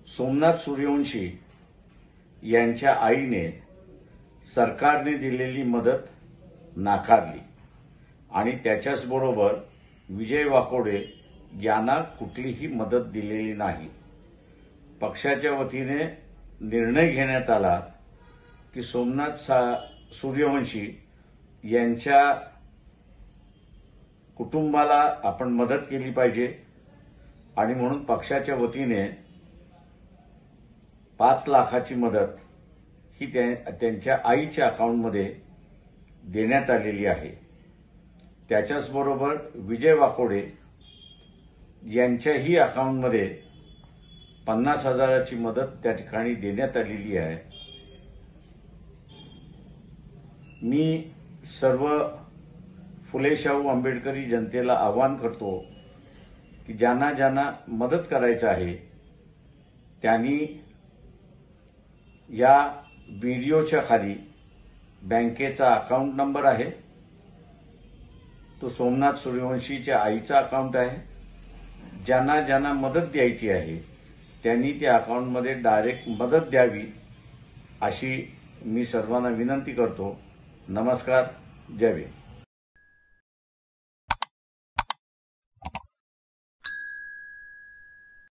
सोमनाथ सूर्यवंशी यांच्या आईने सरकारने दिलेली मदत नाकारली आणि त्याच्याचबरोबर विजय वाकोडे यांना कुठलीही मदत दिलेली नाही। पक्षाच्या वतीने निर्णय घेण्यात आला की सोमनाथ सूर्यवंशी यांच्या कुटुंबाला आपण मदत केली पाहिजे आणि म्हणून पक्षाच्या वतीने 5 लाखाची मदत ही त्यांच्या आईच्या अकाउंटमध्ये देण्यात आलेली आहे। त्याच्याचबरोबर विजय वाकोडे यांच्याही अकाउंटमध्ये 50,000ची मदत त्या ठिकाणी देण्यात आलेली आहे। मी सर्व फुले शाहू आंबेडकरी जनतेला आवाहन करतो की ज्यांना ज्यांना मदत करायचं आहे त्यांनी या व्हिडिओच्या खाली बँकेचा अकाउंट नंबर आहे, तो सोमनाथ सूर्यवंशीच्या आईचा अकाउंट आहे। ज्यांना ज्यांना मदत द्यायची आहे त्यांनी त्या अकाउंटमध्ये डायरेक्ट मदत द्यावी अशी मी सर्वांना विनंती करतो। नमस्कार, जय भीम।